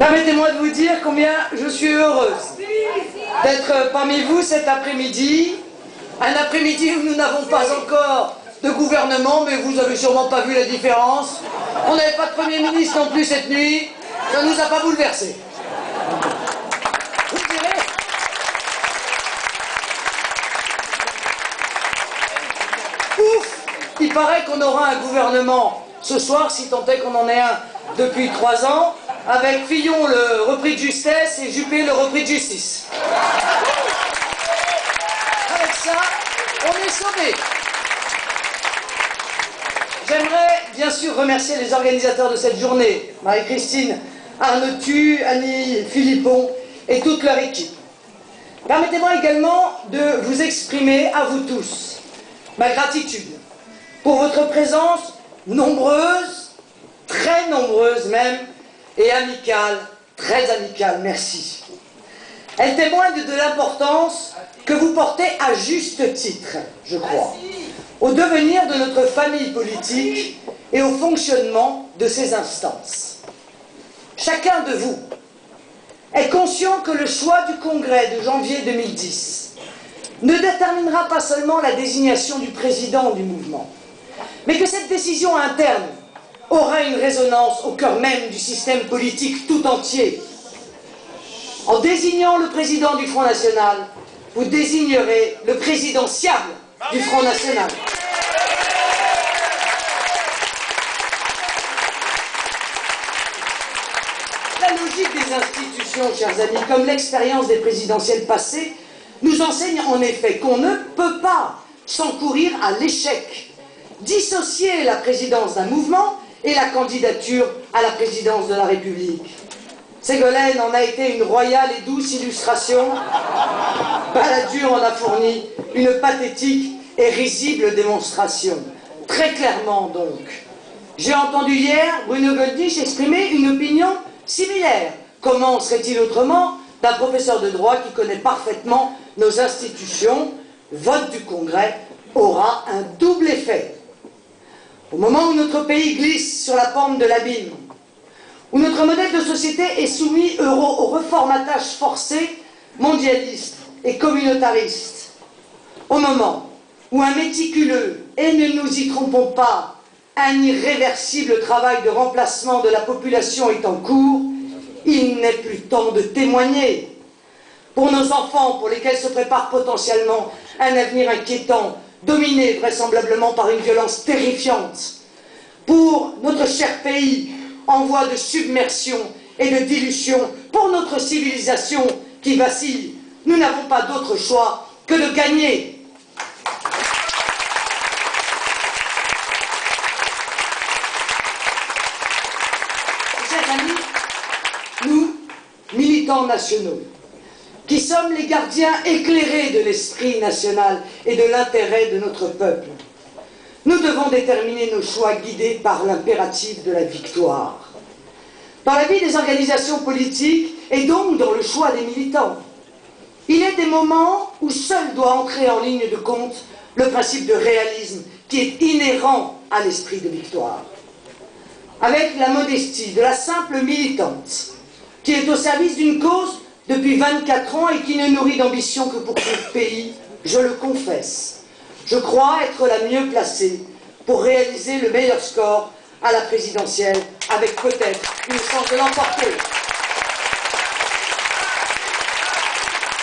Permettez-moi de vous dire combien je suis heureuse d'être parmi vous cet après-midi. Un après-midi où nous n'avons pas encore de gouvernement, mais vous n'avez sûrement pas vu la différence. On n'avait pas de Premier ministre non plus cette nuit. Ça ne nous a pas bouleversés. Vous direz, ouf, il paraît qu'on aura un gouvernement ce soir, si tant est qu'on en ait un depuis 3 ans, avec Fillon le repris de justesse et Juppé le repris de justice. Avec ça, on est sauvés. J'aimerais bien sûr remercier les organisateurs de cette journée, Marie-Christine Arnautu, Annie Philippon et toute leur équipe. Permettez-moi également de vous exprimer à vous tous ma gratitude pour votre présence nombreuse, très nombreuse même, et amicale, très amicale, merci. Elle témoigne de l'importance que vous portez à juste titre, je crois, au devenir de notre famille politique et au fonctionnement de ses instances. Chacun de vous est conscient que le choix du Congrès de janvier 2010 ne déterminera pas seulement la désignation du président du mouvement, mais que cette décision interne aura une résonance au cœur même du système politique tout entier. En désignant le président du Front National, vous désignerez le présidentiable du Front National. La logique des institutions, chers amis, comme l'expérience des présidentielles passées, nous enseigne en effet qu'on ne peut pas, sans courir à l'échec, dissocier la présidence d'un mouvement et la candidature à la présidence de la République. Ségolène en a été une royale et douce illustration. Balladur en a fourni une pathétique et risible démonstration. Très clairement donc. J'ai entendu hier Bruno Gollnisch exprimer une opinion similaire. Comment serait-il autrement d'un professeur de droit qui connaît parfaitement nos institutions? Vote du Congrès aura un double effet. Au moment où notre pays glisse sur la pente de l'abîme, où notre modèle de société est soumis au reformatage forcé, mondialiste et communautariste, au moment où un méticuleux, et ne nous y trompons pas, un irréversible travail de remplacement de la population est en cours, il n'est plus temps de témoigner. Pour nos enfants, pour lesquels se prépare potentiellement un avenir inquiétant, dominé vraisemblablement par une violence terrifiante, pour notre cher pays en voie de submersion et de dilution, pour notre civilisation qui vacille, nous n'avons pas d'autre choix que de gagner. Chers amis, nous, militants nationaux, qui sommes les gardiens éclairés de l'esprit national et de l'intérêt de notre peuple, nous devons déterminer nos choix guidés par l'impératif de la victoire. Dans la vie des organisations politiques et donc dans le choix des militants, il est des moments où seul doit entrer en ligne de compte le principe de réalisme qui est inhérent à l'esprit de victoire. Avec la modestie de la simple militante qui est au service d'une cause depuis 24 ans et qui ne nourrit d'ambition que pour son pays, je le confesse, je crois être la mieux placée pour réaliser le meilleur score à la présidentielle, avec peut-être une chance de l'emporter.